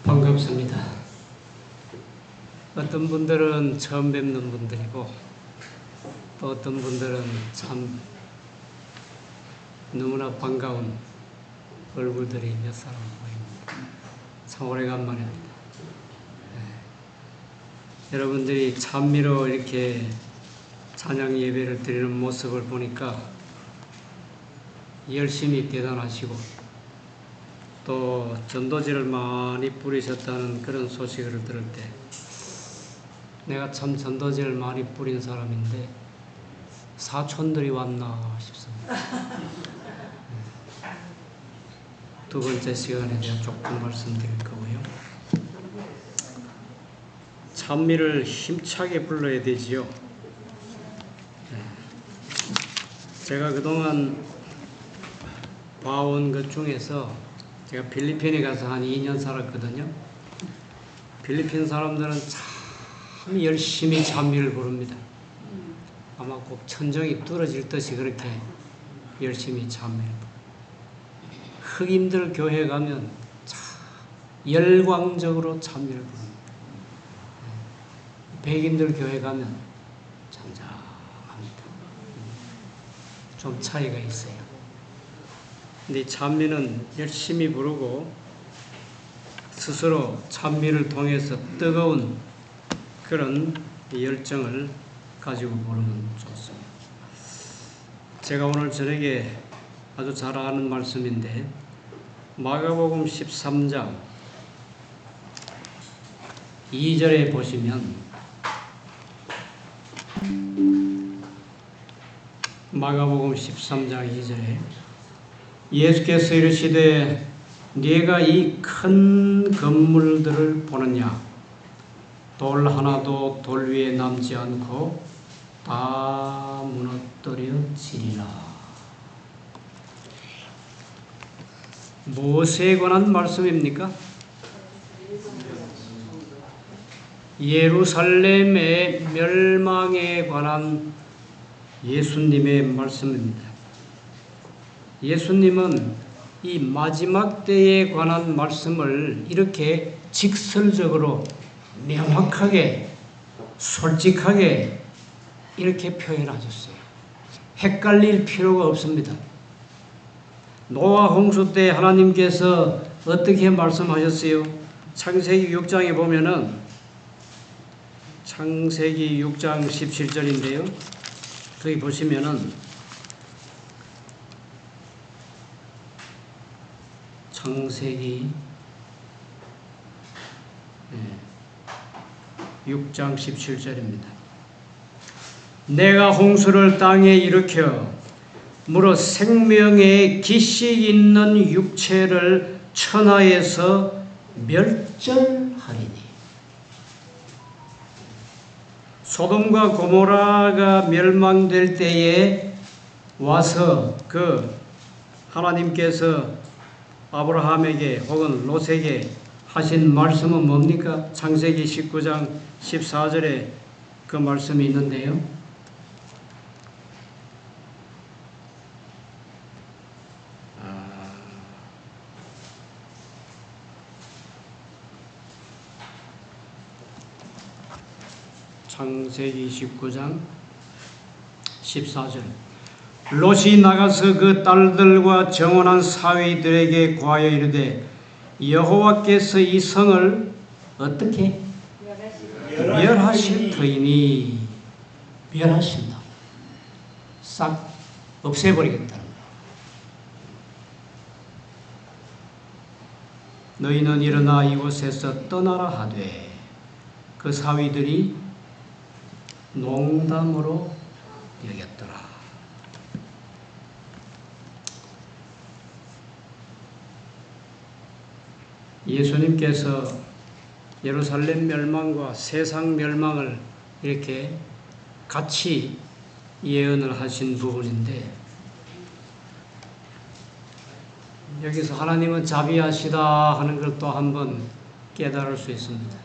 반갑습니다. 어떤 분들은 처음 뵙는 분들이고 또 어떤 분들은 참 너무나 반가운 얼굴들이 몇 사람 보입니다. 참 오래간만입니다. 여러분들이 찬미로 이렇게 찬양 예배를 드리는 모습을 보니까 열심히 대단하시고 또 전도지를 많이 뿌리셨다는 그런 소식을 들을 때 내가 참 전도지를 많이 뿌린 사람인데 사촌들이 왔나 싶습니다. 두 번째 시간에 제가 조금 말씀드릴 거고요. 찬미를 힘차게 불러야 되지요. 제가 그동안 봐온 것 중에서 제가 필리핀에 가서 한 2년 살았거든요. 필리핀 사람들은 참 열심히 찬미를 부릅니다. 아마 꼭 천정이 뚫어질 듯이 그렇게 열심히 찬미를 부릅니다. 흑인들 교회 가면 참 열광적으로 찬미를 부릅니다. 백인들 교회 가면 잠잠합니다. 좀 차이가 있어요. 근데 찬미는 열심히 부르고 스스로 찬미를 통해서 뜨거운 그런 열정을 가지고 부르면 좋습니다. 제가 오늘 저녁에 아주 잘 아는 말씀인데 마가복음 13장 2절에 보시면 마가복음 13장 2절에 예수께서 이르시되 네가 이 큰 건물들을 보느냐 돌 하나도 돌 위에 남지 않고 다 무너뜨려지리라. 무엇에 관한 말씀입니까? 예루살렘의 멸망에 관한 예수님의 말씀입니다. 예수님은 이 마지막 때에 관한 말씀을 이렇게 직설적으로 명확하게 솔직하게 이렇게 표현하셨어요. 헷갈릴 필요가 없습니다. 노아 홍수 때 하나님께서 어떻게 말씀하셨어요? 창세기 6장에 보면은 창세기 6장 17절인데요. 거기 보시면은 창세기 6장 17절입니다. 내가 홍수를 땅에 일으켜 무릇 생명의 기식 있는 육체를 천하에서 멸절하리니. 소돔과 고모라가 멸망될 때에 와서 그 하나님께서 아브라함에게 혹은 롯에게 하신 말씀은 뭡니까? 창세기 19장 14절에 그 말씀이 있는데요. 창세기 19장 14절 롯이 나가서 그 딸들과 정혼한 사위들에게 구하여 이르되 여호와께서 이 성을 어떻게? 멸하실 터이니. 멸하신다. 싹 없애버리겠다는 거예요. 너희는 일어나 이곳에서 떠나라 하되 그 사위들이 농담으로 여겼더라. 예수님께서 예루살렘 멸망과 세상 멸망을 이렇게 같이 예언을 하신 부분인데 여기서 하나님은 자비하시다 하는 걸 또 한번 깨달을 수 있습니다.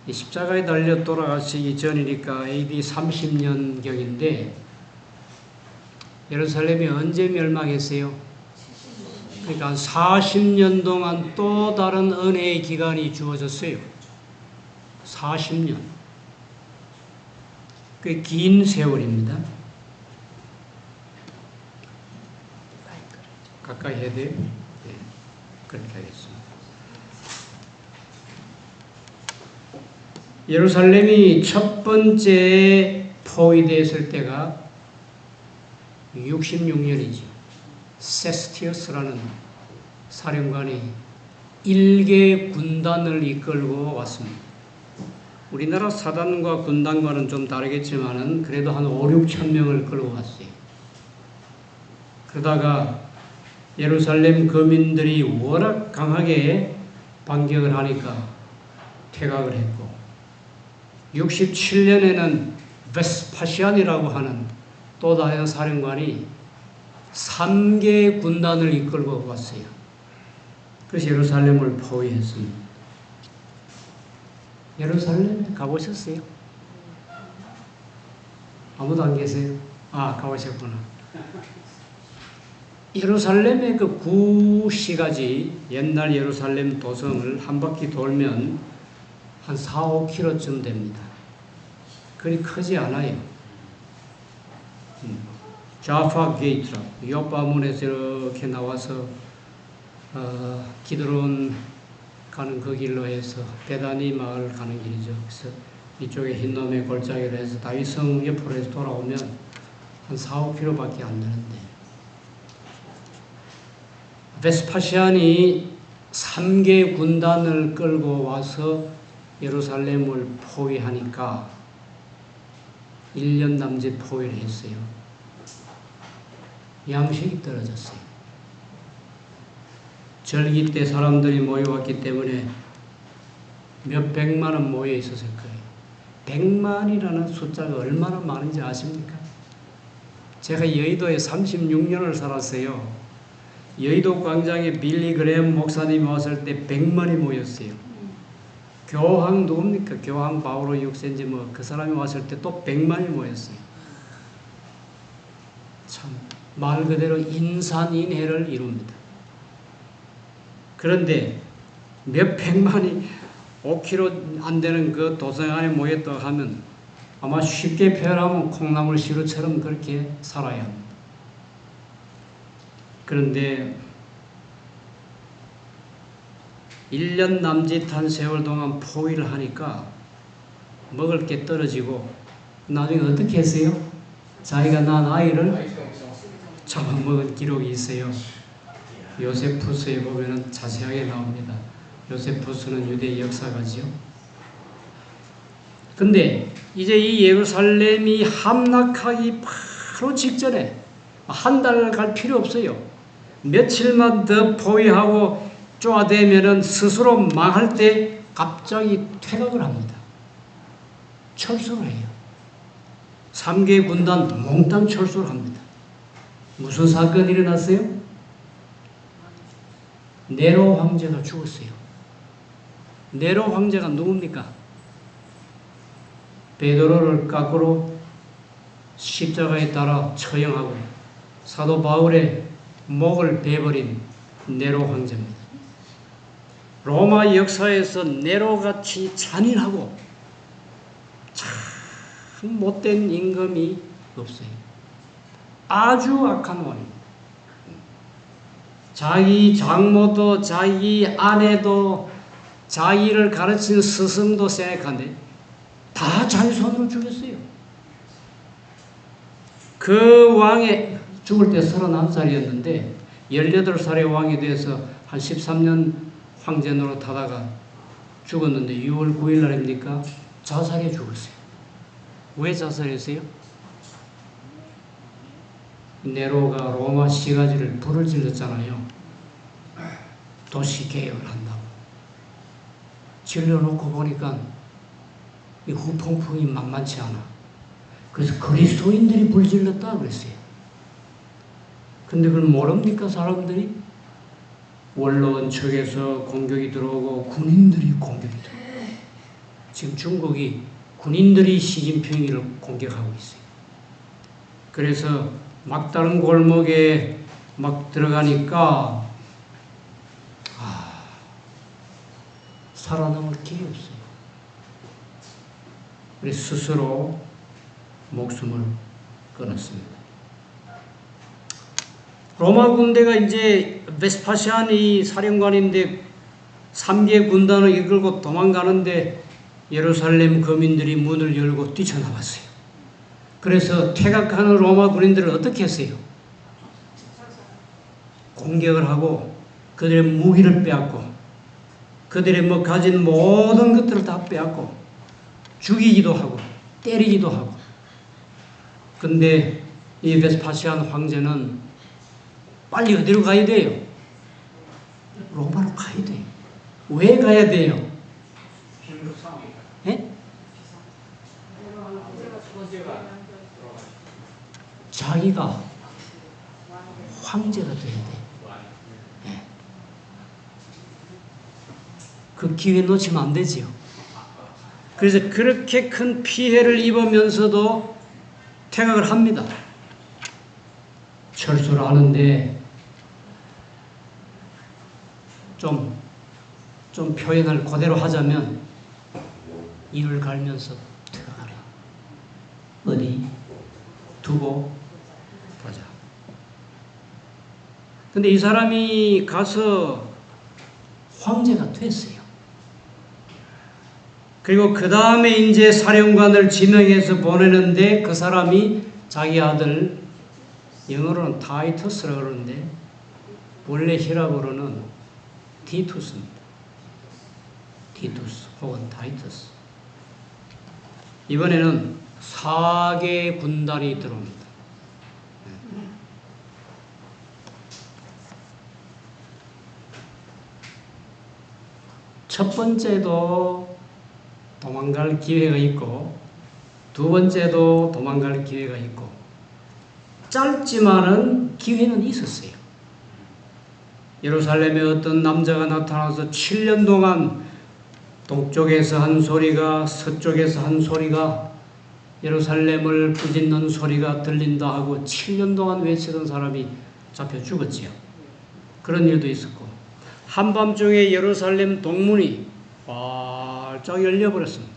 이 십자가에 달려 돌아가시기 전이니까 AD 30년경인데 예루살렘이 언제 멸망했어요? 그러니까 한 40년 동안 또 다른 은혜의 기간이 주어졌어요. 40년. 꽤 긴 세월입니다. 가까이 해야 돼요? 네, 그렇게 하겠습니다. 예루살렘이 첫 번째 포위되었을 때가 66년이죠. 세스티어스라는 사령관이 1개 군단을 이끌고 왔습니다. 우리나라 사단과 군단과는 좀 다르겠지만은 그래도 한 5, 6천 명을 끌고 왔어요. 그러다가 예루살렘 거민들이 워낙 강하게 반격을 하니까 퇴각을 했고 67년에는 베스파시안이라고 하는 또 다른 사령관이 3개 군단을 이끌고 왔어요. 그래서 예루살렘을 포위했습니다. 예루살렘에 가보셨어요? 아무도 안 계세요? 아, 가보셨구나. 예루살렘의 그 구시가지 옛날 예루살렘 도성을 한 바퀴 돌면 한 4, 5km쯤 됩니다. 그리 크지 않아요. 자파 게이트라고 요바문에서 이렇게 나와서 기드론 가는 그 길로 해서 베다니 마을 가는 길이죠. 그래서 이쪽에 흰놈의 골짜기로 해서 다윗성 옆으로 해서 돌아오면 한 4, 5km밖에 안 되는데 베스파시안이 3개 군단을 끌고 와서 예루살렘을 포위하니까 1년 남짓 포위를 했어요. 양식이 떨어졌어요. 절기 때 사람들이 모여왔기 때문에 몇 백만은 모여 있었을 거예요. 100만이라는 숫자가 얼마나 많은지 아십니까? 제가 여의도에 36년을 살았어요. 여의도 광장에 빌리 그레엄 목사님이 왔을 때 100만이 모였어요. 교황 누굽니까? 교황 바오로 6세인지 뭐 그 사람이 왔을 때 또 100만이 모였어요. 참 말 그대로 인산인해를 이룹니다. 그런데 몇 백만이 5km 안 되는 그 도성 안에 모였다고 하면 아마 쉽게 표현하면 콩나물 시루처럼 그렇게 살아야 합니다. 그런데 1년 남짓한 세월 동안 포위를 하니까 먹을 게 떨어지고 나중에 어떻게 했어요? 자기가 낳은 아이를 잡아먹은 기록이 있어요. 요세푸스에 보면 자세하게 나옵니다. 요세푸스는 유대 역사가지요. 근데 이제 이 예루살렘이 함락하기 바로 직전에 한 달 갈 필요 없어요. 며칠만 더 포위하고 쪼아대면은 스스로 망할 때 갑자기 퇴각을 합니다. 철수를 해요. 3개 군단 몽땅 철수를 합니다. 무슨 사건이 일어났어요? 네로 황제가 죽었어요. 네로 황제가 누굽니까? 베드로를 거꾸로 십자가에 따라 처형하고 사도 바울의 목을 베버린 네로 황제입니다. 로마 역사에서 네로같이 잔인하고 참 못된 임금이 없어요. 아주 악한 왕입니다. 자기 장모도 자기 아내도 자기를 가르친 스승도 생각한데 다 자기 손으로 죽였어요. 그 왕의 죽을 때 31살이었는데 18살의 왕이 돼서 한 13년 황제 노릇하다가 죽었는데 6월 9일 날입니까? 자살해 죽었어요. 왜 자살했어요? 네로가 로마 시가지를 불을 질렀잖아요. 도시 개혁을 한다고. 질러놓고 보니까 이 후폭풍이 만만치 않아. 그래서 그리스도인들이 불질렀다 그랬어요. 근데 그걸 모릅니까 사람들이? 원로원 측에서 공격이 들어오고 군인들이 공격이 들어오고 지금 중국이 군인들이 시진핑을 공격하고 있어요. 그래서 막다른 골목에 막 들어가니까 살아남을 길이 없어요. 우리 스스로 목숨을 끊었습니다. 로마 군대가 이제 베스파시안이 사령관인데 3개 군단을 이끌고 도망가는데 예루살렘 거민들이 문을 열고 뛰쳐나왔어요. 그래서 퇴각하는 로마 군인들을 어떻게 했어요? 공격을 하고 그들의 무기를 빼앗고 그들의 가진 모든 것들을 다 빼앗고 죽이기도 하고 때리기도 하고. 근데 이 베스파시안 황제는 빨리 어디로 가야 돼요? 로마로 가야 돼요. 왜 가야 돼요? 예? 자기가 황제가 돼야 돼. 예. 그 기회 놓치면 안 되지요. 그래서 그렇게 큰 피해를 입으면서도 퇴각을 합니다. 철수를 하는데 좀 표현을 그대로 하자면 이를 갈면서 퇴각하래. 어디 두고 보자. 근데 이 사람이 가서 황제가 됐어요. 그리고 그 다음에 이제 사령관을 지명해서 보내는데 그 사람이 자기 아들, 영어로는 타이투스라고 그러는데 원래 히라보로는 티투스입니다. 티투스 혹은 타이투스. 이번에는 4개 군단이 들어옵니다. 첫 번째도 도망갈 기회가 있고 두 번째도 도망갈 기회가 있고 짧지만은 기회는 있었어요. 예루살렘에 어떤 남자가 나타나서 7년 동안 동쪽에서 한 소리가 서쪽에서 한 소리가 예루살렘을 부짓는 소리가 들린다 하고 7년 동안 외치던 사람이 잡혀 죽었지요. 그런 일도 있었고 한밤중에 예루살렘 동문이 활짝 열려버렸습니다.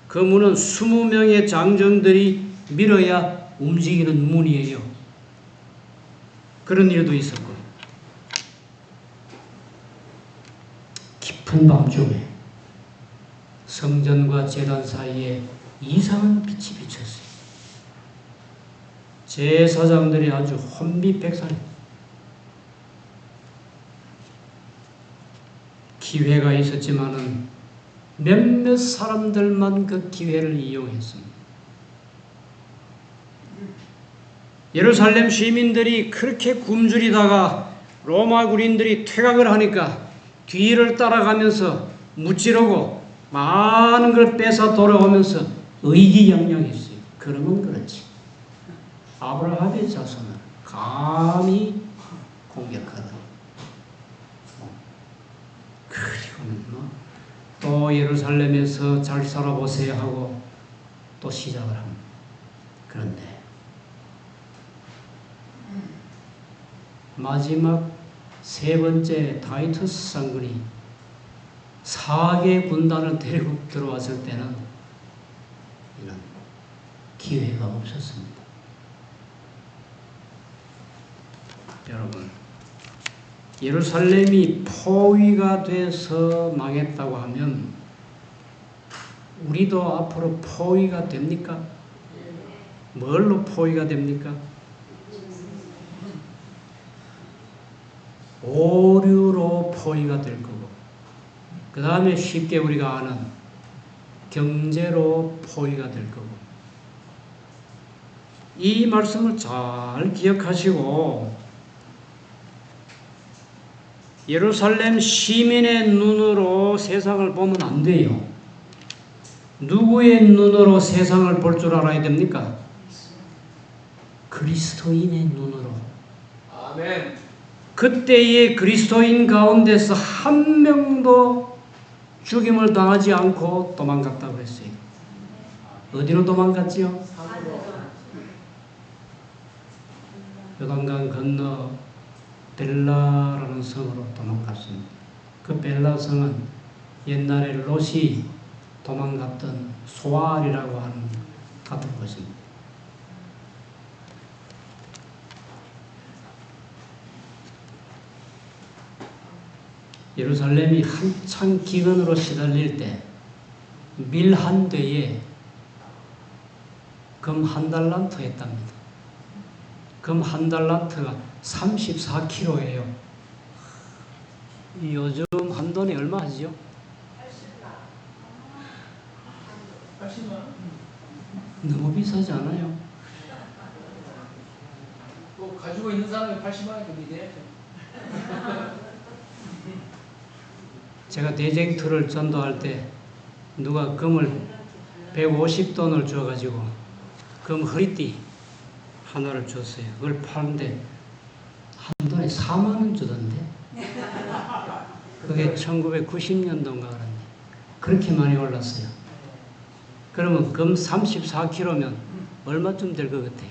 그 문은 20명의 장정들이 밀어야 움직이는 문이에요. 그런 일도 있었고 깊은 밤중에 성전과 제단 사이에 이상한 빛이 비쳤어요. 제사장들이 아주 혼비백산입니다. 기회가 있었지만은 몇몇 사람들만 그 기회를 이용했습니다. 예루살렘 시민들이 그렇게 굶주리다가 로마 군인들이 퇴각을 하니까 뒤를 따라가면서 무찌르고 많은 걸 뺏어 돌아오면서 의기양양했어요. 그러면 그렇지. 아브라함의 자손을 감히 공격하다. 그리고는 또 예루살렘에서 잘 살아보세요 하고 또 시작을 합니다. 그런데 마지막 세 번째 타이투스 장군이 4개 군단을 데리고 들어왔을 때는 이런 기회가 없었습니다. 여러분, 예루살렘이 포위가 돼서 망했다고 하면 우리도 앞으로 포위가 됩니까? 뭘로 포위가 됩니까? 오류로 포위가 될 거고 그 다음에 쉽게 우리가 아는 경제로 포위가 될 거고 이 말씀을 잘 기억하시고 예루살렘 시민의 눈으로 세상을 보면 안 돼요. 누구의 눈으로 세상을 볼 줄 알아야 됩니까? 그리스도인의 눈으로. 아멘. 그때의 그리스도인 가운데서 한 명도 죽임을 당하지 않고 도망갔다고 했어요. 어디로 도망갔지요? 요단강 건너 벨라라는 성으로 도망갔습니다. 그 벨라 성은 옛날에 롯이 도망갔던 소알이라고 하는 같은 것입니다. 예루살렘이 한창 기근으로 시달릴 때 밀 한 대에 금 한 달란트 했답니다. 금 한 달란트가 34kg예요. 요즘 한 돈이 얼마 하죠? 80만 원? 너무 비싸지 않아요? 또 가지고 있는 사람이 80만 원 금이돼야죠. 제가 대쟁투를 전도할 때 누가 금을 150돈을 줘가지고 금 허리띠 하나를 줬어요. 그걸 파는데 한 돈에 4만 원 주던데. 그게 1990년도인가 그런데 그렇게 많이 올랐어요. 그러면 금 34kg면 얼마쯤 될 것 같아요?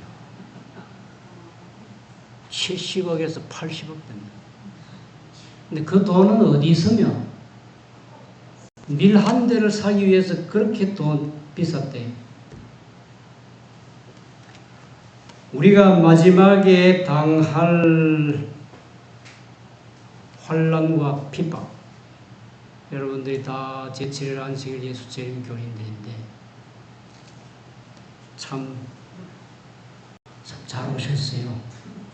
70억에서 80억 됩니다. 근데 그 돈은 어디 있으며 밀 한 대를 사기 위해서 그렇게 돈 비쌌대요. 우리가 마지막에 당할 환난과 핍박, 여러분들이 다 제7일 안식일 예수 재림 교인들인데 참 잘 오셨어요.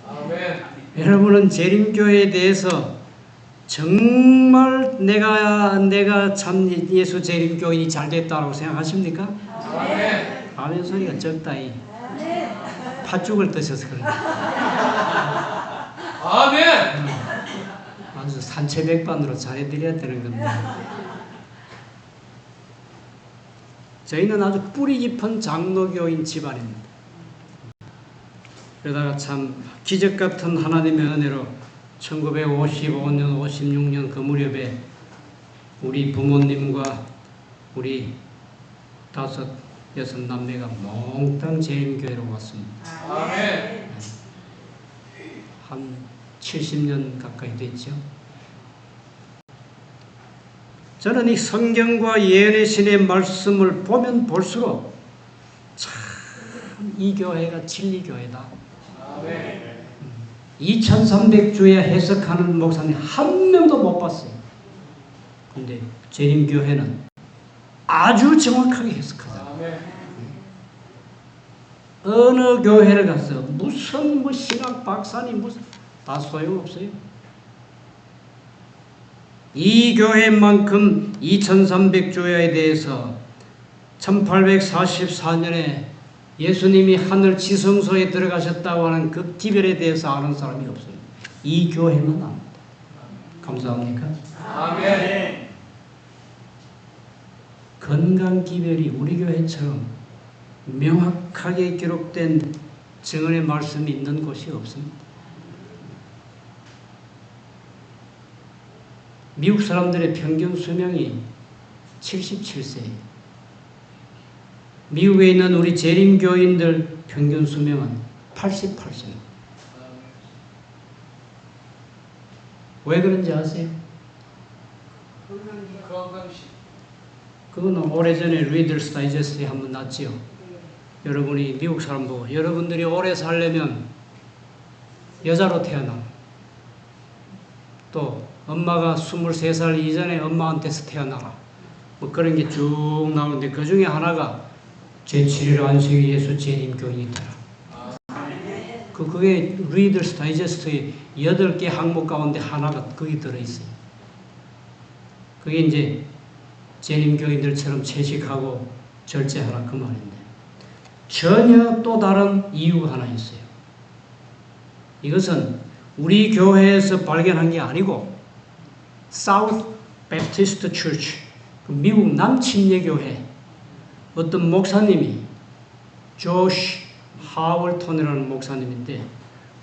아멘. 여러분은 재림교회에 대해서 정말 내가 참 예수 재림교인이 잘 됐다고 생각하십니까? 아멘. 아멘 소리가 적다이. 팥죽을 드셔서 그래요. 아멘. 아주 산채백반으로 잘해드려야 되는 겁니다. 저희는 아주 뿌리 깊은 장로교인 집안입니다. 그러다가 참 기적 같은 하나님의 은혜로 1955년, 56년 그 무렵에 우리 부모님과 우리 5, 6 남매가 몽땅 재림교회로 왔습니다. 아멘. 한 70년 가까이 됐죠. 저는 이 성경과 예언의 신의 말씀을 보면 볼수록 참 이 교회가 진리교회다. 아멘. 2300주에 해석하는 목사님 한 명도 못 봤어요. 근데 재림교회는 아주 정확하게 해석하잖아요. 아멘. 어느 교회를 가서 무슨 뭐 신학 박사님 무슨 다 소용없어요. 이 교회만큼 2300주야에 대해서 1844년에 예수님이 하늘 지성소에 들어가셨다고 하는 그 기별에 대해서 아는 사람이 없어요. 이 교회만 압니다. 감사합니까? 아멘. 건강 기별이 우리 교회처럼 명확하게 기록된 증언의 말씀이 있는 곳이 없습니다. 미국 사람들의 평균 수명이 77세예요. 미국에 있는 우리 재림교인들 평균 수명은 88세입니다. 왜 그런지 아세요? 건강식. 그거는 오래전에 리더스 다이제스트에 한번 났지요. 여러분이 미국 사람 보고 여러분들이 오래 살려면 여자로 태어나. 또 엄마가 23살 이전에 엄마한테서 태어나라. 뭐 그런 게 쭉 나오는데 그 중에 하나가 제7일 안식일 예수 재림교인이더라. 그게 리더스 다이제스트의 8개 항목 가운데 하나가 거기 들어있어요. 그게 이제 재림교인들처럼 채식하고 절제하라 그 말인데 전혀 또 다른 이유가 하나 있어요. 이것은 우리 교회에서 발견한 게 아니고 South Baptist Church, 미국 남침례교회 어떤 목사님이 조시 하월턴이라는 목사님인데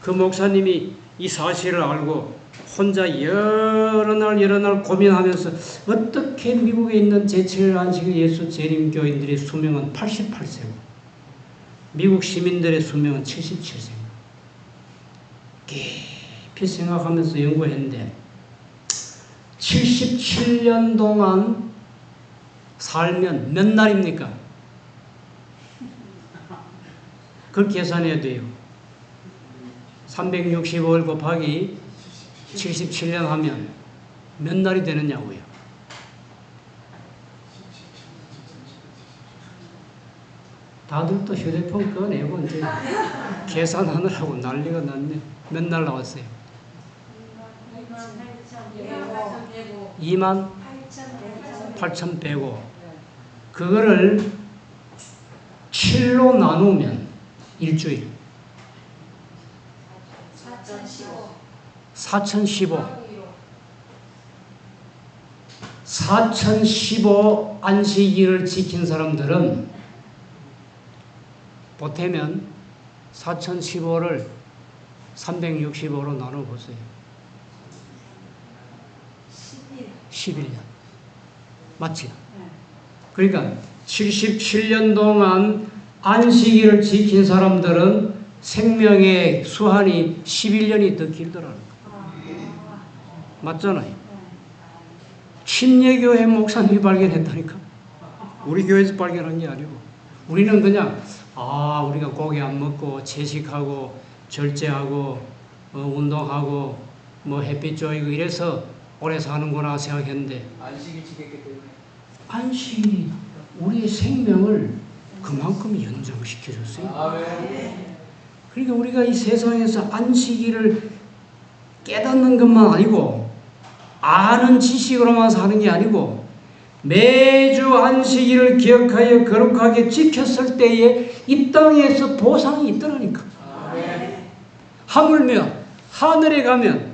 그 목사님이 이 사실을 알고 혼자 여러 날 고민하면서 어떻게 미국에 있는 제7일 안식일 예수 재림교인들의 수명은 88세고 미국 시민들의 수명은 77세입니다. 깊이 생각하면서 연구했는데 77년 동안 살면 몇 날입니까? 그걸 계산해야 돼요. 365일 곱하기 77년 하면 몇 날이 되느냐고요. 다들 또 휴대폰 꺼내고 이제 계산하느라고 난리가 났네. 몇 날 나왔어요? 28,105. 그거를 7로 나누면 일주일. 4,015 안식일을 지킨 사람들은 보태면 4,015를 365로 나눠보세요. 11년. 맞지요? 그러니까 77년 동안 안식일을 지킨 사람들은 생명의 수한이 11년이 더 길더라는 거예요. 맞잖아요. 침례교회 목사님이 발견했다니까. 우리 교회에서 발견한 게 아니고. 우리는 그냥 우리가 고기 안 먹고 채식하고 절제하고 운동하고 햇빛 쬐고 이래서 오래 사는구나 생각했는데 안식일 지켰기 때문에 안식일이 우리의 생명을 그만큼 연장시켜줬어요. 아멘. 그러니까 우리가 이 세상에서 안식일을 깨닫는 것만 아니고 아는 지식으로만 사는 게 아니고 매주 안식일을 기억하여 거룩하게 지켰을 때에 이 땅에서 보상이 있더라니까. 아멘. 하물며 하늘에 가면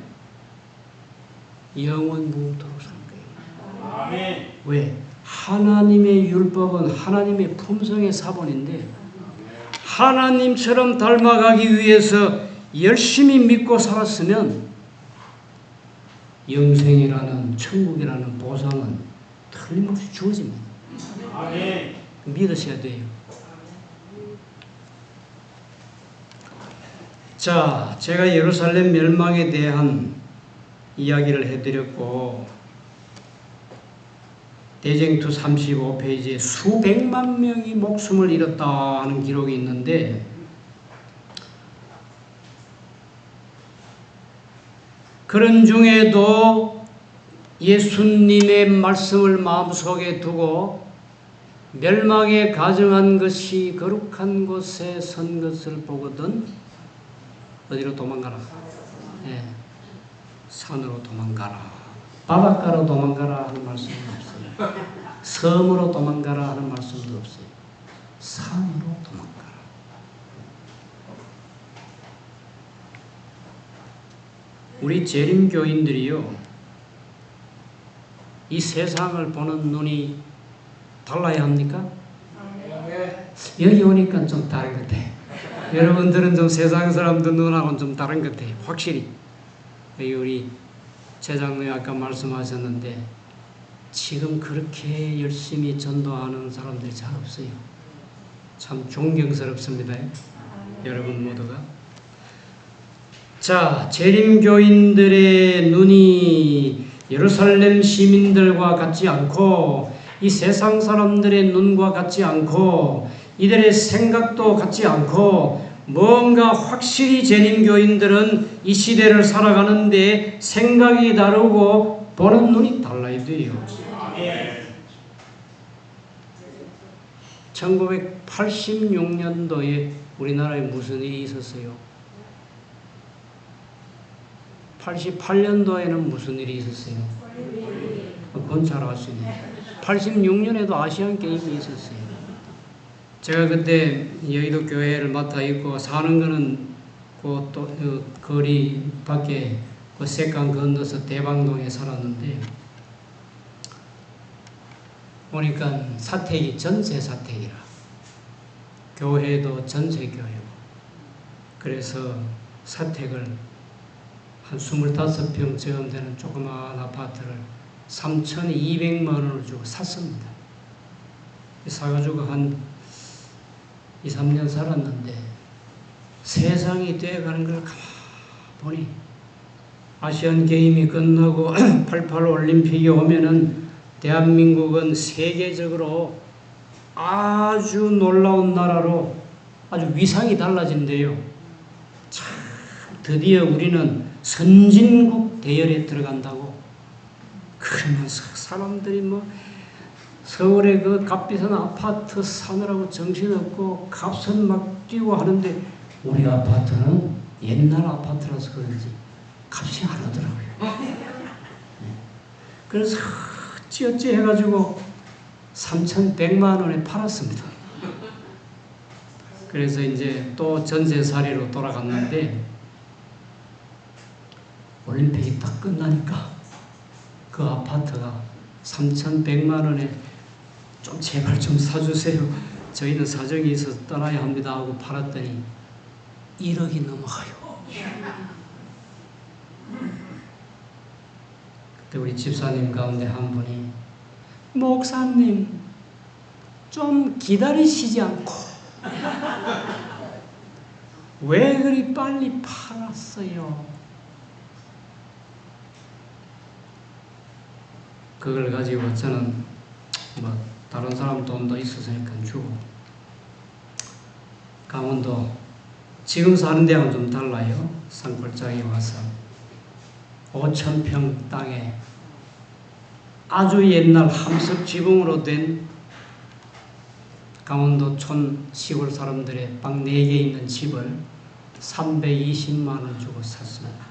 영원 무궁토록 사는 거예요. 아멘. 왜? 하나님의 율법은 하나님의 품성의 사본인데 하나님처럼 닮아가기 위해서 열심히 믿고 살았으면 영생이라는 천국이라는 보상은 틀림없이 주어집니다. 아멘. 믿으셔야 돼요. 자, 제가 예루살렘 멸망에 대한 이야기를 해드렸고 대쟁투 35페이지에 수백만 명이 목숨을 잃었다 하는 기록이 있는데 그런 중에도 예수님의 말씀을 마음속에 두고 멸망에 가정한 것이 거룩한 곳에 선 것을 보거든 어디로 도망가라? 네. 산으로 도망가라. 바닷가로 도망가라 하는 말씀은 없어요. 섬으로 도망가라 하는 말씀도 없어요. 산으로 도망가라. 우리 재림교인들이요, 이 세상을 보는 눈이 달라야 합니까? 여기 오니까 좀 다른 것 같아요. 여러분들은 좀 세상 사람들 눈하고는 좀 다른 것 같아요. 확실히. 여기 우리 최장로님 아까 말씀하셨는데 지금 그렇게 열심히 전도하는 사람들이 잘 없어요. 참 존경스럽습니다. 여러분 모두가. 자, 재림교인들의 눈이 예루살렘 시민들과 같지 않고 이 세상 사람들의 눈과 같지 않고 이들의 생각도 같지 않고 뭔가 확실히 재림교인들은 이 시대를 살아가는데 생각이 다르고 보는 눈이 달라야 돼요. 1986년도에 우리나라에 무슨 일이 있었어요? 88년도에는 무슨 일이 있었어요? 그건 잘 아시네. 86년에도 아시안 게임이 있었어요. 제가 그때 여의도 교회를 맡아 있고 사는 거는 그 거리 밖에 그 색강 건너서 대방동에 살았는데 보니까 사택이 전세 사택이라 교회도 전세 교회고 그래서 사택을 한 25평 되는 조그마한 아파트를 3,200만 원을 주고 샀습니다. 사가지고 한 2, 3년 살았는데 세상이 되어가는 걸 가만히 보니 아시안 게임이 끝나고 88 올림픽이 오면은 대한민국은 세계적으로 아주 놀라운 나라로 아주 위상이 달라진대요. 참, 드디어 우리는 선진국 대열에 들어간다고. 그러면서 사람들이 뭐 서울의 그 값비싼 아파트 사느라고 정신없고 값은 막 뛰고 하는데 우리 아파트는 옛날 아파트라서 그런지 값이 안 오더라고요. 그래서 어찌어찌 해가지고 3,100만 원에 팔았습니다. 그래서 이제 또 전세살이로 돌아갔는데 올림픽이 딱 끝나니까 그 아파트가 3,100만 원에 좀 제발 좀 사주세요. 저희는 사정이 있어서 떠나야 합니다 하고 팔았더니 1억이 넘어가요. 그때 우리 집사님 가운데 한 분이 목사님 좀 기다리시지 않고 왜 그리 빨리 팔았어요? 그걸 가지고 저는 뭐 다른 사람 돈도 있었으니까 주고 강원도 지금 사는 데하고는 좀 달라요. 산골짜기에 와서 5,000평 땅에 아주 옛날 함석 지붕으로 된 강원도 촌 시골 사람들의 방 4개 있는 집을 320만 원 주고 샀습니다.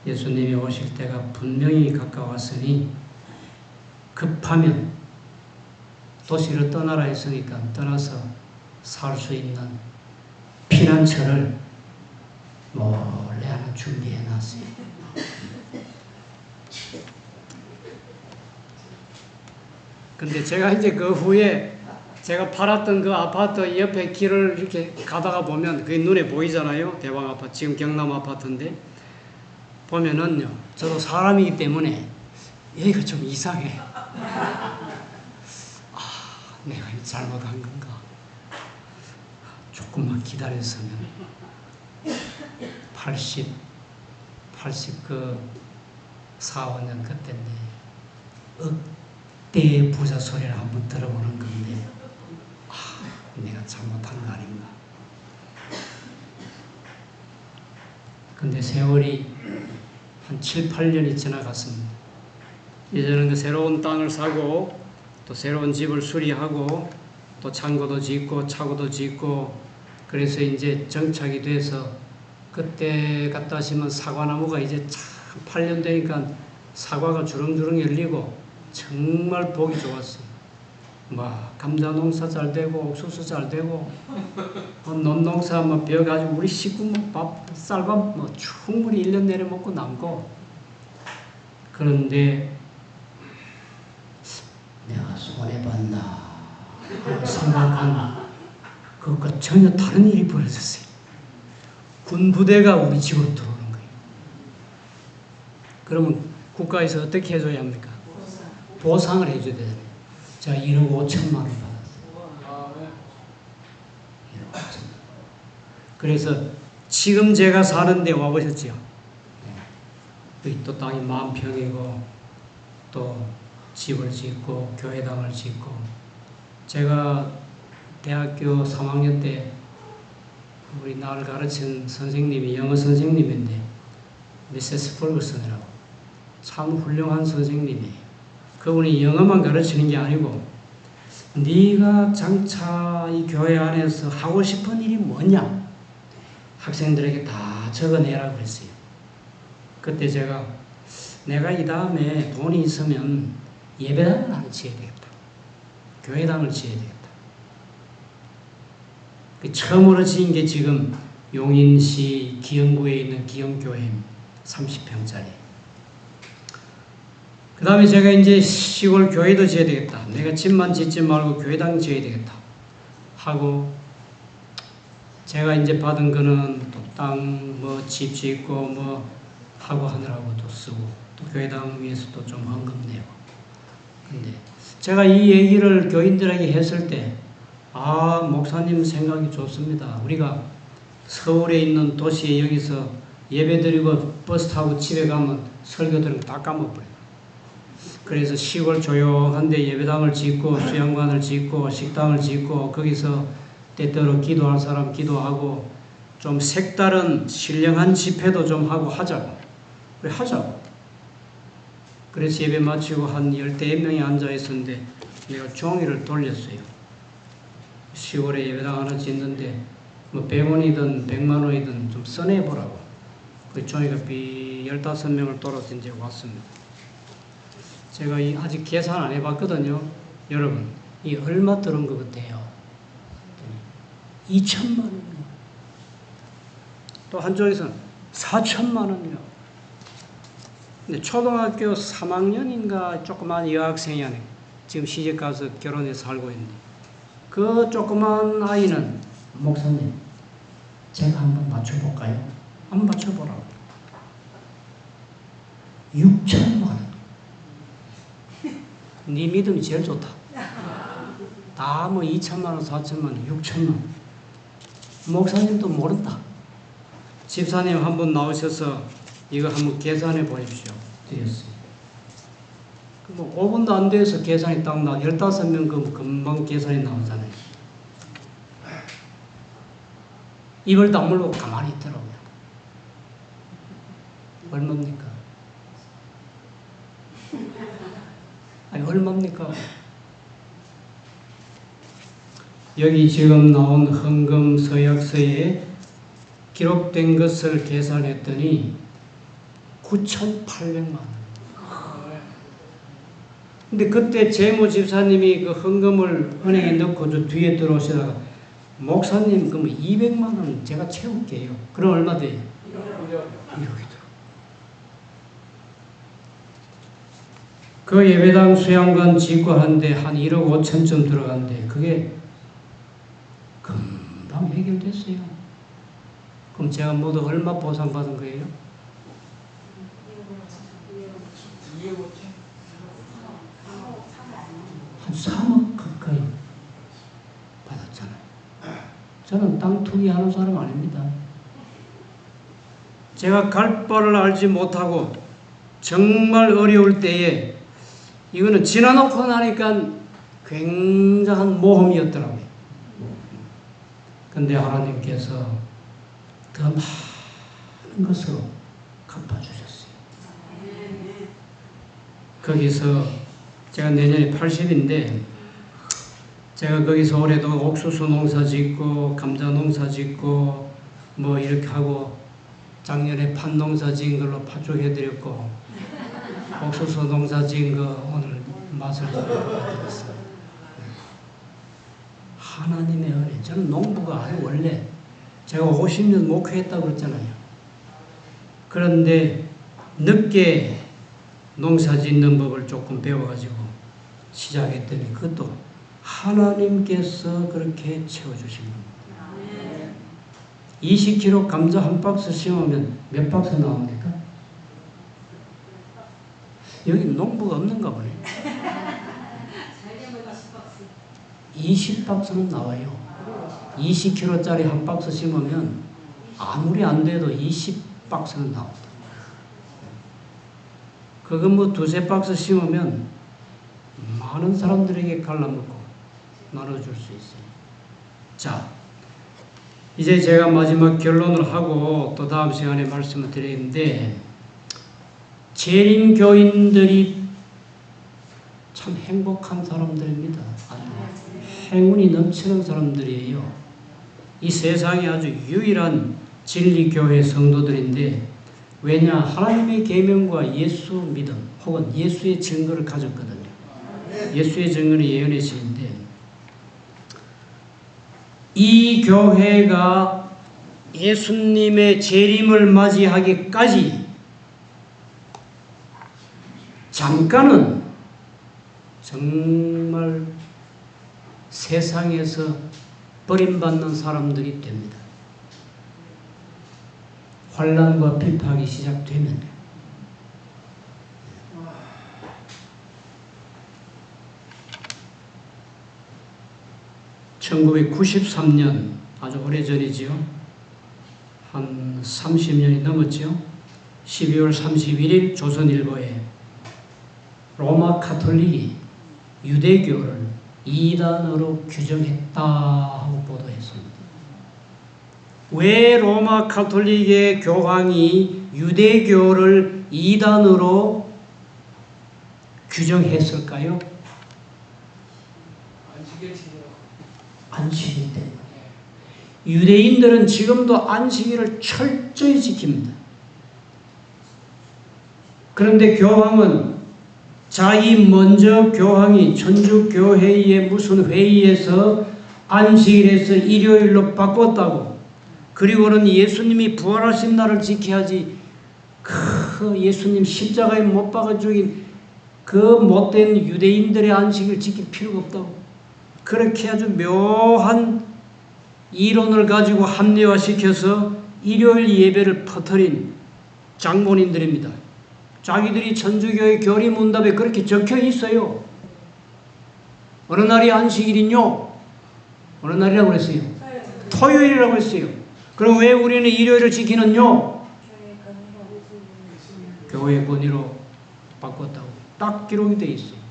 예수님이 오실 때가 분명히 가까웠으니 급하면 도시를 떠나라 했으니까 떠나서 살 수 있는 피난처를 몰래 하나 준비해 놨어요. 근데 제가 이제 그 후에 제가 팔았던 그 아파트 옆에 길을 이렇게 가다가 보면 그게 눈에 보이잖아요. 대방 아파트, 지금 경남 아파트인데 보면은요, 저도 사람이기 때문에 여기가 좀 이상해. 내가 잘못한 건가? 조금만 기다렸으면 84, 5년 그때인데 억대의 부자 소리를 한번 들어보는 건데 내가 잘못한 거 아닌가? 근데 세월이 한 7, 8년이 지나갔습니다. 이제는 그 새로운 땅을 사고 또 새로운 집을 수리하고 또 창고도 짓고 차고도 짓고 그래서 이제 정착이 돼서 그때 갔다 하시면 사과나무가 이제 참 8년 되니까 사과가 주렁주렁 열리고 정말 보기 좋았어요. 감자 농사 잘 되고 옥수수 잘 되고 논농사 벼가지고 우리 식구 밥 쌀밥 충분히 1년 내내 먹고 남고. 그런데 내가 손해봤나 생각한 그것과 전혀 다른 일이 벌어졌어요. 군부대가 우리 집으로 들어오는 거예요. 그러면 국가에서 어떻게 해줘야 합니까? 보상을 해줘야 되잖아요. 제가 1억 5천만 원 받았어요. 1억 5천만 원. 그래서 지금 제가 사는 데 와보셨죠? 여기 또 땅이 10,000평이고 또 집을 짓고 교회당을 짓고. 제가 대학교 3학년 때 우리 나를 가르친 선생님이 영어 선생님인데 미세스 펄거슨이라고 참 훌륭한 선생님이에요. 그분이 영어만 가르치는 게 아니고 네가 장차 이 교회 안에서 하고 싶은 일이 뭐냐 학생들에게 다 적어내라고 그랬어요. 그때 제가 내가 이 다음에 돈이 있으면 예배당을 하나 지어야 되겠다. 교회당을 지어야 되겠다. 처음으로 지은 게 지금 용인시 기영구에 있는 기영교회 30평짜리. 그 다음에 제가 이제 시골 교회도 지어야 되겠다. 내가 집만 짓지 말고 교회당 지어야 되겠다. 하고, 제가 이제 받은 거는 또 땅, 집 짓고, 하고 하느라고 또 쓰고, 또 교회당 위해서 또 좀 헌금 내고. 근데 제가 이 얘기를 교인들에게 했을 때, 목사님 생각이 좋습니다. 우리가 서울에 있는 도시에 여기서 예배 드리고 버스 타고 집에 가면 설교 들은 거 다 까먹어버려요. 그래서 시골 조용한 데 예배당을 짓고 수양관을 짓고 식당을 짓고 거기서 때때로 기도할 사람 기도하고 좀 색다른 신령한 집회도 좀 하고 하자고. 그래 하자고. 그래서 예배 마치고 한 10대명이 앉아 있었는데 내가 종이를 돌렸어요. 시골에 예배당 하나 짓는데 뭐 100원이든 100만 원이든 좀 써내보라고. 그 종이가 15명을 돌아서 이제 왔습니다. 제가 아직 계산 안 해봤거든요. 여러분, 이 얼마 들은 것 같아요? 2천만 원이요. 또 한쪽에서는 4천만 원이요. 근데 초등학교 3학년인가 조그만 여학생이 하네. 지금 시집 가서 결혼해서 살고 있는데 그 조그만 아이는 목사님 제가 한번 맞춰볼까요? 한번 맞춰보라고. 6천만 원. 네 믿음이 제일 좋다. 다 뭐 2천만 원, 4천만 원, 6천만 원. 목사님도 모른다. 집사님 한번 나오셔서 이거 한번 계산해 보십시오. 드렸어요. 뭐 5분도 안 돼서 계산이 딱 나. 15명 그럼 금방 계산이 나오잖아요. 입을 다물고 가만히 있더라고요. 얼마입니까? 아니 얼마입니까? 여기 지금 나온 헌금 서약서에 기록된 것을 계산했더니 9,800만 원. 근데 그때 재무 집사님이 그 헌금을 은행에 넣고 저 뒤에 들어오시다가 목사님 그럼 200만 원 제가 채울게요. 그럼 얼마 돼요? 1억이더라고요. 그 예배당 수양관 짓고 하는데 한 1억 5천쯤 들어갔는데 그게 금방 해결됐어요. 그럼 제가 모두 얼마 보상받은 거예요? 3억 가까이 받았잖아요. 저는 땅 투기하는 사람 아닙니다. 제가 갈 바를 알지 못하고 정말 어려울 때에 이거는 지나놓고 나니까 굉장한 모험이었더라고요. 근데 하나님께서 더 많은 것으로 갚아주셨어요. 거기서 제가 내년에 80인데 제가 거기서 올해도 옥수수 농사 짓고 감자 농사 짓고 뭐 이렇게 하고 작년에 팥 농사 지은 걸로 팥죽 해드렸고 옥수수 농사 지은 거 오늘 맛을 보여드렸어요. 하나님의 은혜. 저는 농부가 아니고 원래 제가 50년 목회했다고 그랬잖아요. 그런데 늦게 농사 짓는 법을 조금 배워가지고 시작했더니 그것도 하나님께서 그렇게 채워주신 겁니다. 20kg 감자 한 박스 심으면 몇 박스 나옵니까? 여기 농부가 없는가 보네. 20박스는 나와요. 20kg짜리 한 박스 심으면 아무리 안 돼도 20박스는 나옵니다. 그거 뭐 2-3박스 심으면 많은 사람들에게 갈라먹고 나눠줄 수 있어요. 자, 이제 제가 마지막 결론을 하고 또 다음 시간에 말씀을 드리는데 재림교인들이 참 행복한 사람들입니다. 아주 행운이 넘치는 사람들이에요. 이 세상에 아주 유일한 진리교회 성도들인데 왜냐? 하나님의 계명과 예수 믿음 혹은 예수의 증거를 가졌거든요. 예수의 증거는 예언의 시인데 이 교회가 예수님의 재림을 맞이하기까지 잠깐은 정말 세상에서 버림받는 사람들이 됩니다. 환난과 비판이 시작되면 1993년 아주 오래전이지요. 한 30년이 넘었죠. 12월 31일 조선일보에 로마 카톨릭이 유대교를 이단으로 규정했다 하고 보도했습니다. 왜 로마 카톨릭의 교황이 유대교를 이단으로 규정했을까요? 안식일 때문에. 유대인들은 지금도 안식일을 철저히 지킵니다. 그런데 교황은 자기 먼저 교황이 천주교회의 무슨 회의에서 안식일에서 일요일로 바꿨다고, 그리고는 예수님이 부활하신 날을 지켜야지, 그 예수님 십자가에 못 박아 죽인 그 못된 유대인들의 안식일 지킬 필요가 없다고, 그렇게 아주 묘한 이론을 가지고 합리화시켜서 일요일 예배를 퍼뜨린 장본인들입니다. 자기들이 천주교의 교리문답에 그렇게 적혀 있어요. 어느 날이 안식일이뇨? 어느 날이라고 그랬어요? 토요일이라고 했어요. 그럼 왜 우리는 일요일을 지키는요? 교회 권위로 바꿨다고 딱 기록이 되어 있어요.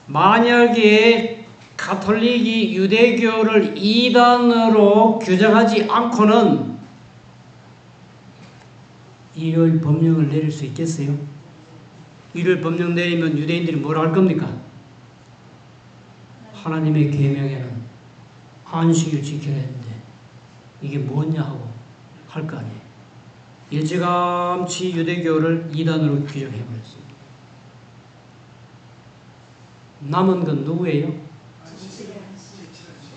만약에 가톨릭이 유대교를 이단으로 규정하지 않고는 일요일 법령을 내릴 수 있겠어요? 일요일 법령 내리면 유대인들이 뭘 할 겁니까? 하나님의 계명에는 안식일 지켜야 했는데 이게 뭐냐 하고 할 거 아니에요. 일찌감치 유대교를 이단으로 규정해버렸습니다. 남은 건 누구예요?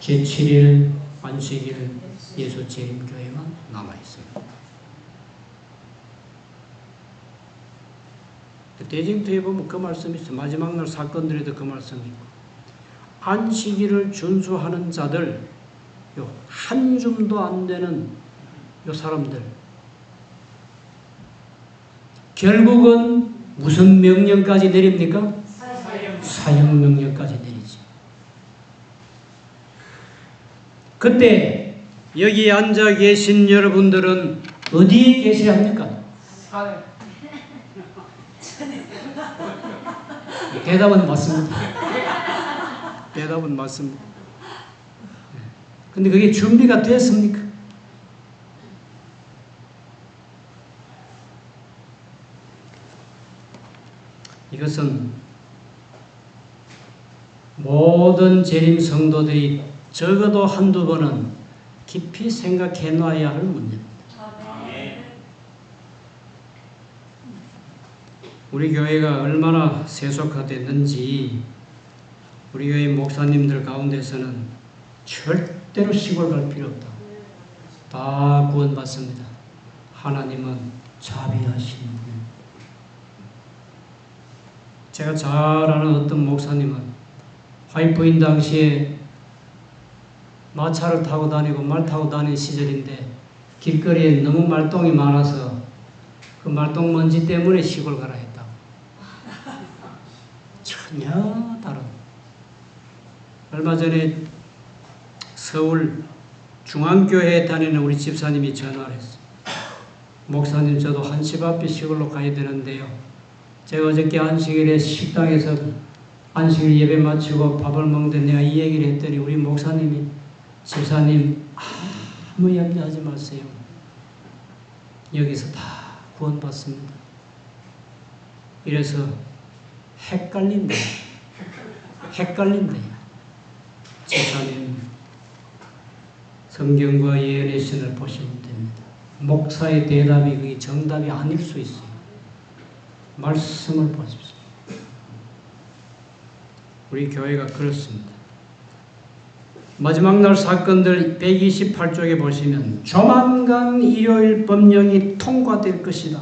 제7일 안식일 예수 재림교회만 남아있습니다. 대징토에 보면 그 말씀이 있어요. 마지막 날 사건들에도 그 말씀이 있고, 안식일을 준수하는 자들, 요 한 줌도 안 되는 요 사람들, 결국은 무슨 명령까지 내립니까? 사형 명령까지 내리죠. 그때 여기 앉아 계신 여러분들은 어디에 계셔야 합니까? 대답은 맞습니다. 대답은 맞습니다. 근데 그게 준비가 됐습니까? 이것은 모든 재림 성도들이 적어도 한두 번은 깊이 생각해 놔야 할 문제입니다. 우리 교회가 얼마나 세속화됐는지 우리 교회 목사님들 가운데서는 절대로 시골 갈 필요 없다. 다 구원받습니다. 하나님은 자비하신 분. 제가 잘 아는 어떤 목사님은 화이트인 당시에 마차를 타고 다니고 말 타고 다니는 시절인데 길거리에 너무 말똥이 많아서 그 말똥 먼지 때문에 시골 가라 했다고. 전혀 다른. 얼마 전에 서울 중앙교회에 다니는 우리 집사님이 전화를 했어요. 목사님, 저도 한시 앞에 시골로 가야 되는데요. 제가 어저께 안식일에 식당에서 안식일 예배 마치고 밥을 먹는데 내가 이 얘기를 했더니 우리 목사님이, 집사님 아무 염려하지 마세요. 여기서 다 구원받습니다. 이래서 헷갈린다. 집사님, 성경과 예언의 신을 보시면 됩니다. 목사의 대답이 그게 정답이 아닐 수 있어요. 말씀을 보십시오. 우리 교회가 그렇습니다. 마지막 날 사건들 128쪽에 보시면 조만간 일요일 법령이 통과될 것이다.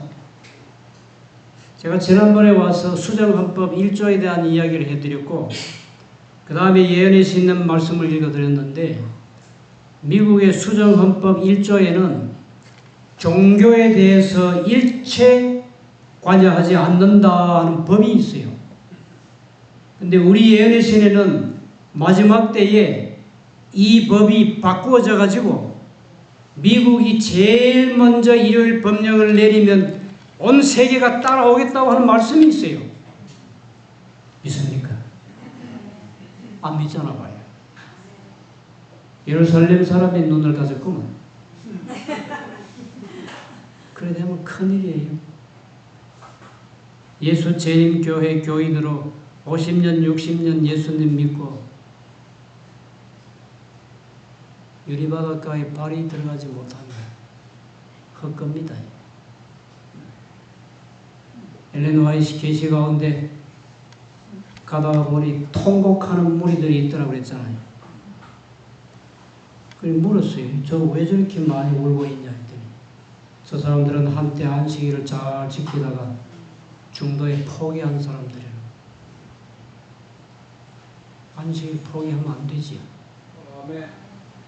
제가 지난번에 와서 수정헌법 1조에 대한 이야기를 해드렸고, 그 다음에 예언의 신 있는 말씀을 읽어드렸는데, 미국의 수정헌법 1조에는 종교에 대해서 일체 관여하지 않는다는 법이 있어요. 근데 우리 예언의 신에는 마지막 때에 이 법이 바꾸어져 가지고 미국이 제일 먼저 일요일 법령을 내리면 온 세계가 따라오겠다고 하는 말씀이 있어요. 믿습니까? 안 믿잖아 봐요. 예루살렘 사람의 눈을 가졌구만. 그래 되면 큰일이에요. 예수 재림 교회 교인으로 50년 60년 예수님 믿고 유리바닷가에 발이 들어가지 못하면 헛겁니다. 엘렌 화이트 계시 가운데 가다가 보니 통곡하는 무리들이 있더라고 그랬잖아요. 그래 물었어요. 저 왜 저렇게 많이 울고 있냐 했더니 저 사람들은 한때 안식일을 잘 지키다가 중도에 포기한 사람들이에요. 안식일 포기하면 안 되지요.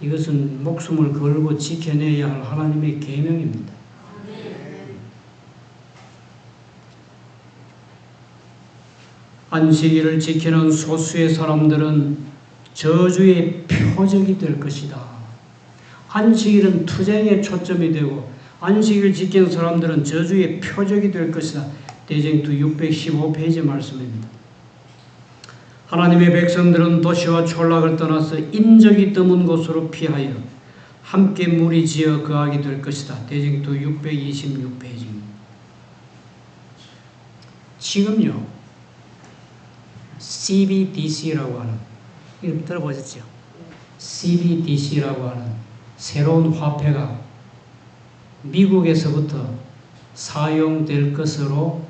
이것은 목숨을 걸고 지켜내야 할 하나님의 계명입니다. 안식일을 지키는 소수의 사람들은 저주의 표적이 될 것이다. 안식일은 투쟁에 초점이 되고 안식일 지키는 사람들은 저주의 표적이 될 것이다. 대쟁투 615페이지 말씀입니다. 하나님의 백성들은 도시와 촌락을 떠나서 인적이 드문 곳으로 피하여 함께 무리지어 거하게 될 것이다. 대쟁투 626페이지입니다. 지금요 CBDC라고 하는, 이름 들어보셨죠? CBDC라고 하는 새로운 화폐가 미국에서부터 사용될 것으로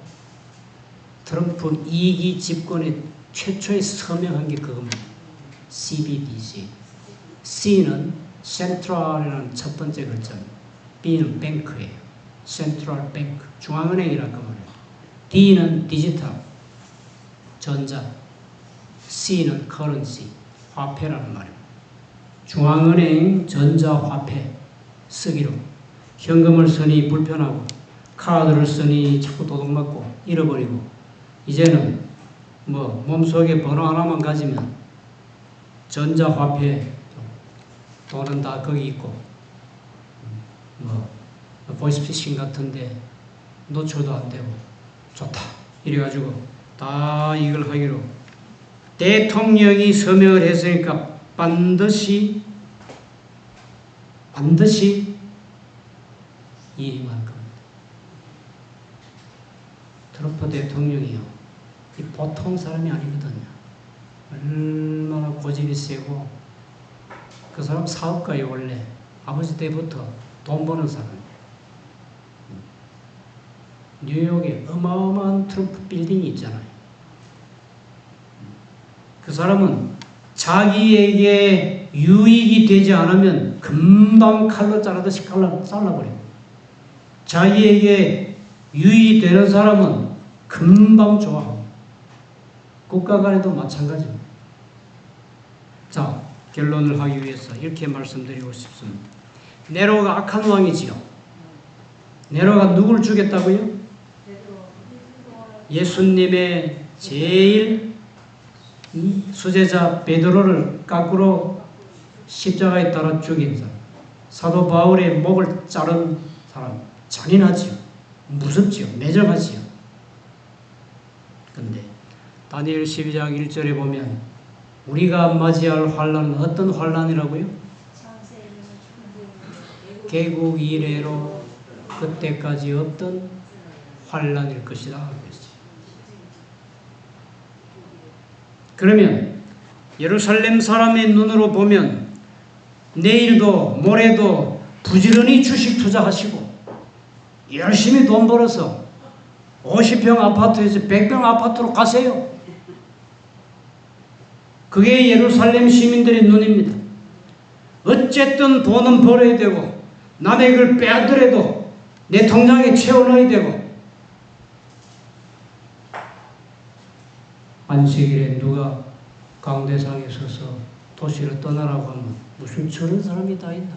트럼프 2기 집권의 최초에 서명한 게 그겁니다. CBDC. C는 센트럴이라는 첫 번째 글자입니다. B는 뱅크예요. 센트럴 뱅크. 중앙은행이라고 말해요. D는 디지털. 전자. C는 커런시. 화폐라는 말입니다. 중앙은행 전자화폐 쓰기로 현금을 쓰니 불편하고 카드를 쓰니 자꾸 도둑맞고 잃어버리고 이제는 몸속에 번호 하나만 가지면 전자화폐 돈은 다 거기 있고 보이스피싱 같은데 노출도 안 되고 좋다 이래가지고 다 이걸 하기로 대통령이 서명을 했으니까 반드시 이행할 겁니다. 트럼프 대통령이요, 이 보통 사람이 아니거든요. 얼마나 고집이 세고, 그 사람 사업가예요. 원래 아버지 때부터 돈 버는 사람이에요. 뉴욕에 어마어마한 트럼프 빌딩이 있잖아요. 그 사람은 자기에게 유익이 되지 않으면 금방 칼로 자르듯이 잘라버려요. 자기에게 유익이 되는 사람은 금방 좋아하고, 국가 간에도 마찬가지입니다. 자, 결론을 하기 위해서 이렇게 말씀드리고 싶습니다. 네로가 악한 왕이지요. 네로가 누굴 죽였다고요? 예수님의 제일 수제자 베드로를 거꾸로 십자가에 따라 죽인 사람, 사도 바울의 목을 자른 사람, 잔인하지요. 무섭지요. 매정하지요. 그런데 다니엘 12장 1절에 보면 우리가 맞이할 환란은 어떤 환란이라고요? 개국 이래로 그때까지 없던 환란일 것이다. 그러면 예루살렘 사람의 눈으로 보면 내일도 모레도 부지런히 주식 투자하시고 열심히 돈 벌어서 50평 아파트에서 100평 아파트로 가세요. 그게 예루살렘 시민들의 눈입니다. 어쨌든 돈은 벌어야 되고 남의 걸 빼앗더라도 내 통장에 채워넣어야 되고, 안식일에 누가 강대상에 서서 도시를 떠나라고 하면 무슨 저런 사람이 다 있나?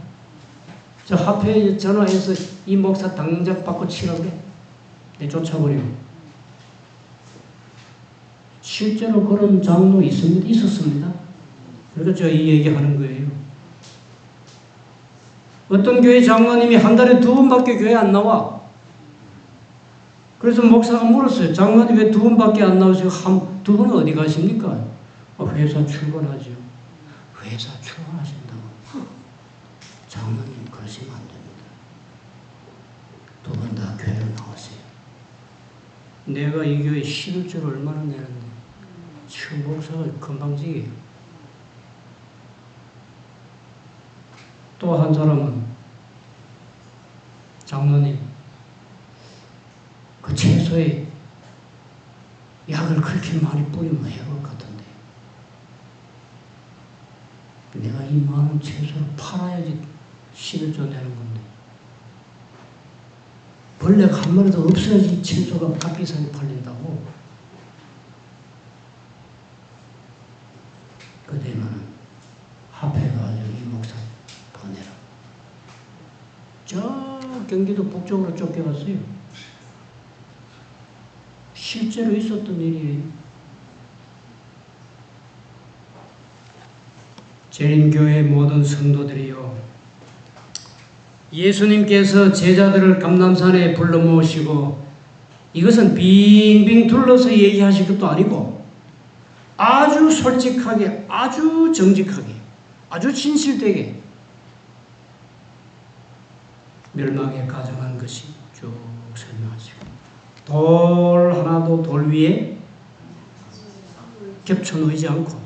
저 화폐에 전화해서 이 목사 당장 받고 치라 그래. 내 쫓아버리고. 실제로 그런 장로 있었습니다. 그러니까 제가 이 얘기하는 거예요. 어떤 교회 장로님이 한 달에 2번밖에 교회 안 나와. 그래서 목사가 물었어요. 장로님 왜 2번밖에 안 나오시고 2번은 어디 가십니까? 회사 출근하죠. 회사 출근하신다고? 장로님 그러시면 안 됩니다. 2번 다 교회로 나오세요. 내가 이 교회 11조를 얼마나 내는데 지금 목사가 건방지게. 또 한 사람은 장로님 그 채소에 약을 그렇게 많이 뿌리면 해볼 것 같은데 내가 이 많은 채소를 팔아야지 11조 내는 건데 벌레가 한 마리도 없어야지 채소가 값비싸게 팔린다고. 그때는 합해가지고 이 목사 보내라. 저 경기도 북쪽으로 쫓겨갔어요. 실제로 있었던 일이에요. 재림교회 모든 성도들이요, 예수님께서 제자들을 감람산에 불러 모으시고 이것은 빙빙 둘러서 얘기하실 것도 아니고 아주 솔직하게, 아주 정직하게, 아주 진실되게 멸망에 가정한 것이 쭉 설명하시고, 돌 하나도 돌 위에 겹쳐 놓이지 않고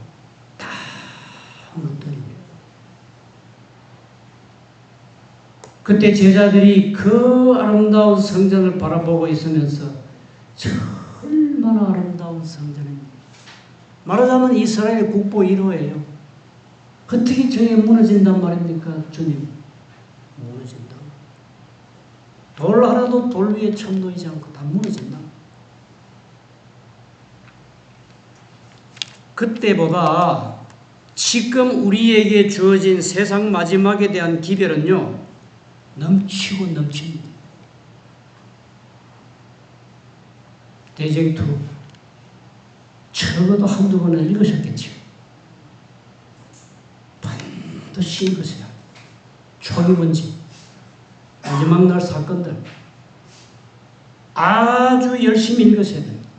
다 무너뜨립니다. 그때 제자들이 그 아름다운 성전을 바라보고 있으면서 얼마나 아름다운 성전입니다. 말하자면 이스라엘 국보 1호예요. 어떻게 저게 무너진단 말입니까? 주님, 무너진다. 돌 하나도 돌 위에 참 놓이지 않고 다 무너진다. 그때보다 지금 우리에게 주어진 세상 마지막에 대한 기별은요, 넘치고 넘칩니다. 대쟁투 적어도 한두 번은 읽으셨겠죠. 반드시 읽으세요. 초기 문제, 마지막 날 사건들 아주 열심히 읽으셔야 됩니다.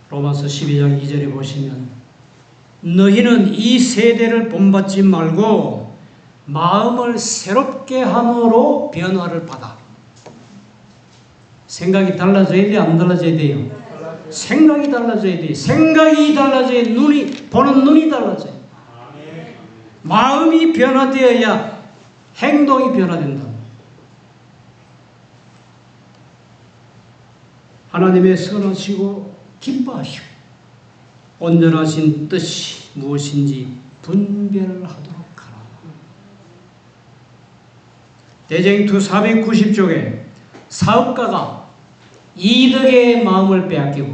로마서 12장 2절에 보시면 너희는 이 세대를 본받지 말고 마음을 새롭게 함으로 변화를 받아. 생각이 달라져야 돼, 안 달라져야 돼요? 생각이 달라져야 돼. 생각이 달라져야 보는 눈이 달라져요. 마음이 변화되어야 행동이 변화된다. 하나님의 선하시고 기뻐하시고 온전하신 뜻이 무엇인지 분별하도록 하라. 대쟁투 490쪽에 사업가가 이득의 마음을 빼앗기고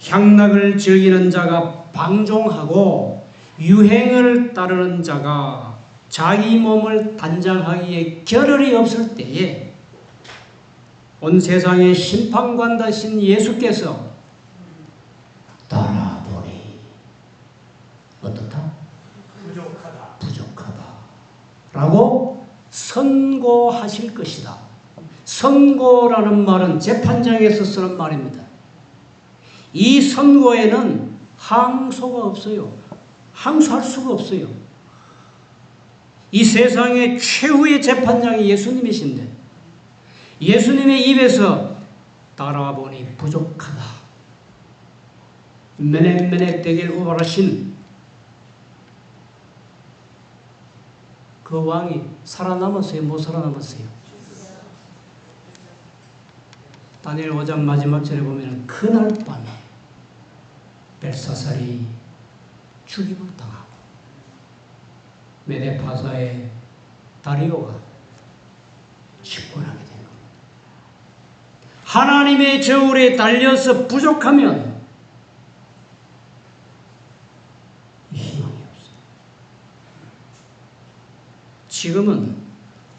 향락을 즐기는 자가 방종하고 유행을 따르는 자가 자기 몸을 단장하기에 겨를이 없을 때에 온 세상의 심판관 되신 예수께서 따라보니 어떻다? 부족하다 라고 선고하실 것이다. 선고라는 말은 재판장에서 쓰는 말입니다. 이 선고에는 항소가 없어요. 항소할 수가 없어요. 이 세상의 최후의 재판장이 예수님이신데 예수님의 입에서 따라보니 부족하다, 메넥메넥 되길 우발하신 그 왕이 살아남았어요? 못 살아남았어요? 다니엘 5장 마지막 절에 보면 그날 밤에 벨사살이 죽임을 당하고 메데파사의 다리오가 집권하게 된 겁니다. 하나님의 저울에 달려서 부족하면 희망이 없어요. 지금은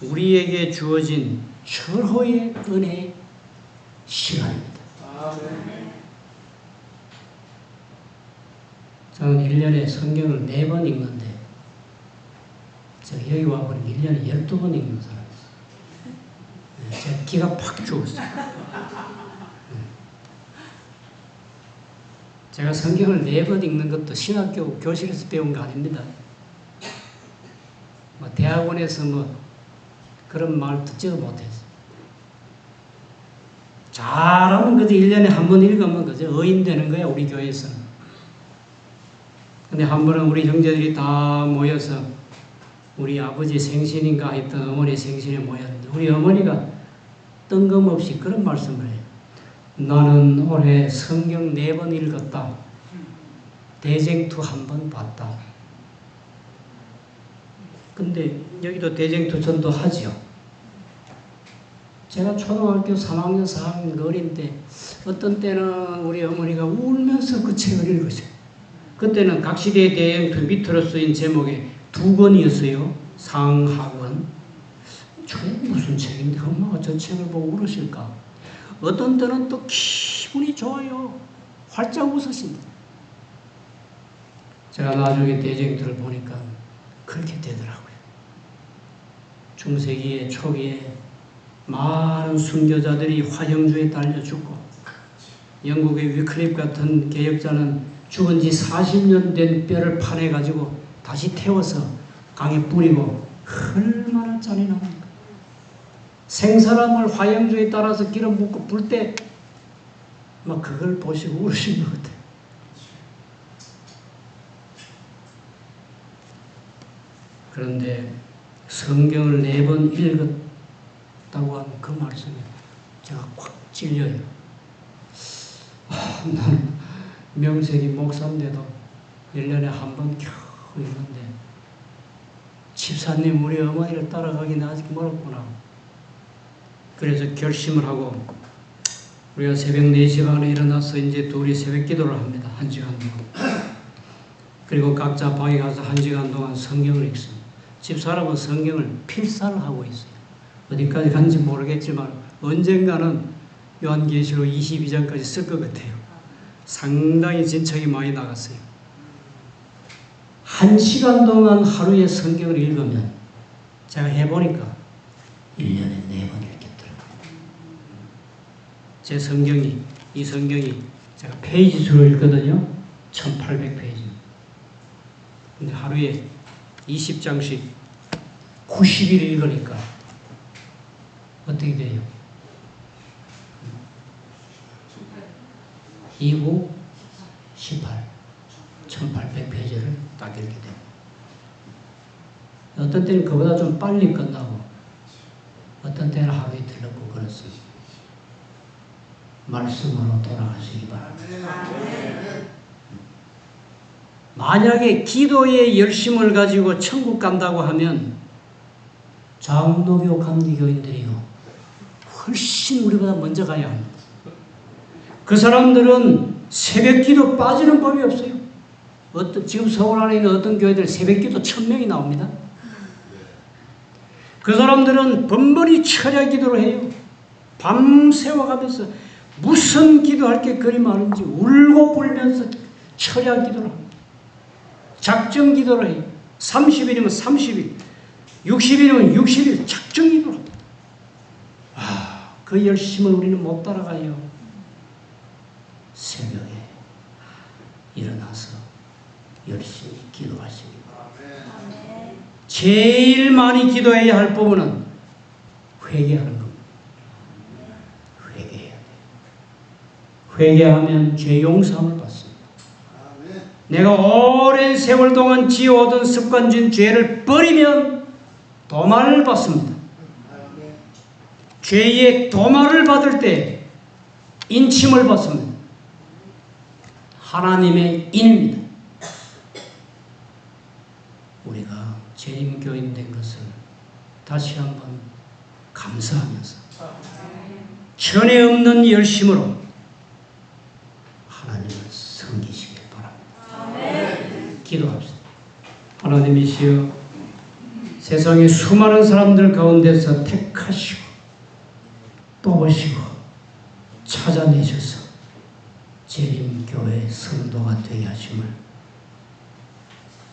우리에게 주어진 철호의 은혜의 시간입니다. 저는 1년에 성경을 4번 읽는데 제가 여기 와보니 1년에 12번 읽는 사람이었어요. 제가 기가 팍 죽었어요. 제가 성경을 4번 읽는 것도 신학교 교실에서 배운 거 아닙니다. 대학원에서 그런 말 듣지도 못했어요. 잘하면 그저 1년에 한 번 읽으면 그저 의인 되는 거야, 우리 교회에서는. 근데 한 번은 우리 형제들이 다 모여서 우리 아버지 생신인가 하여튼 어머니 생신에 모였는데 우리 어머니가 뜬금없이 그런 말씀을 해요. 나는 올해 성경 4번 읽었다. 대쟁투 1번 봤다. 근데 여기도 대쟁투 전도 하지요. 제가 초등학교 3학년, 4학년 어린 때 어떤 때는 우리 어머니가 울면서 그 책을 읽으세요. 그때는 각시대 대쟁투 밑으로 쓰인 제목에 2권이었어요. 상하권. 저게 무슨 책인데 엄마가 저 책을 보고 울으실까? 어떤 때는 또 기분이 좋아요. 활짝 웃으신다. 제가 나중에 대쟁투를 보니까 그렇게 되더라고요. 중세기에 초기에 많은 순교자들이 화형주에 달려 죽고 영국의 위클립 같은 개혁자는 죽은 지 40년 된 뼈를 파내가지고 다시 태워서 강에 뿌리고 얼마나 잔인합니까? 생사람을 화형주에 따라서 기름 붓고 불 때 막 그걸 보시고 울으신 것 같아요. 그런데 성경을 4번 읽었다고 한 그 말씀에 제가 꽉 찔려요. 나는 명색이 목사인데도 1년에 한 번 겨우 읽는데 집사님 우리 어머니를 따라가기는 아직 멀었구나. 그래서 결심을 하고 우리가 새벽 4시 반에 일어나서 이제 둘이 새벽 기도를 합니다. 1시간 동안. 그리고 각자 방에 가서 1시간 동안 성경을 읽습니다. 집사람은 성경을 필사를 하고 있어요. 어디까지 간지 모르겠지만 언젠가는 요한계시록 22장까지 쓸 것 같아요. 상당히 진척이 많이 나갔어요. 1시간 동안 하루에 성경을 읽으면 제가 해보니까 1년에 4번 읽겠더라고요. 제 성경이, 이 성경이 제가 페이지 수로 읽거든요. 1800페이지. 근데 하루에 20장씩 90일 읽으니까 어떻게 돼요? 29, 18, 1800페이지를 딱 읽게 됩니다. 어떤 때는 그보다 좀 빨리 끝나고 어떤 때는 하루 이틀 넣고 그렇습니다. 말씀으로 돌아가시기 바랍니다. 만약에 기도의 열심을 가지고 천국 간다고 하면 장로교 감리교인들이요 훨씬 우리보다 먼저 가야 합니다. 그 사람들은 새벽 기도 빠지는 법이 없어요. 지금 서울 안에 있는 어떤 교회들 새벽 기도 1000명이 나옵니다. 그 사람들은 번번이 철야 기도를 해요. 밤새워 가면서 무슨 기도할 게 그리 많은지 울고 불면서 철야 기도를 합니다. 작정 기도를 해요. 30일이면 30일, 60일이면 60일 작정 기도를 합니다. 그 열심을 우리는 못 따라가요. 새벽에 일어나서 열심히 기도하시기 바랍니다. 제일 많이 기도해야 할 부분은 회개하는 겁니다. 회개해야 돼요. 회개하면 죄 용서함을 받습니다. 내가 오랜 세월 동안 지어오던 습관진 죄를 버리면 도마를 받습니다. 죄의 도마를 받을 때 인침을 받습니다. 하나님의 인입니다. 우리가 재림교인 된 것을 다시 한번 감사하면서 전에 없는 열심으로 하나님을 섬기시길 바랍니다. 기도합시다. 하나님이시여 세상의 수많은 사람들 가운데서 택하시고 뽑으시고 찾아내셔서 재림교회 성도가 되게 하심을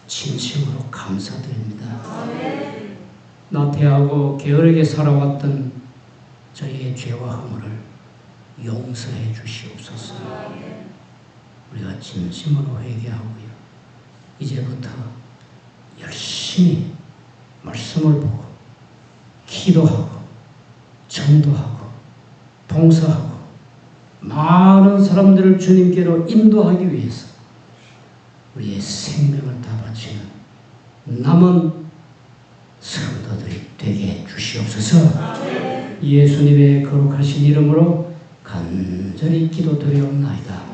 진심으로 감사드립니다. 나태하고 게으르게 살아왔던 저희의 죄와 허물을 용서해 주시옵소서. 우리가 진심으로 회개하고요. 이제부터 열심히 말씀을 보고 기도하고 전도하고 봉사하고 많은 사람들을 주님께로 인도하기 위해서 우리의 생명을 다 바치는 남은 성도들이 되게 해 주시옵소서. 예수님의 거룩하신 이름으로 간절히 기도드리옵나이다.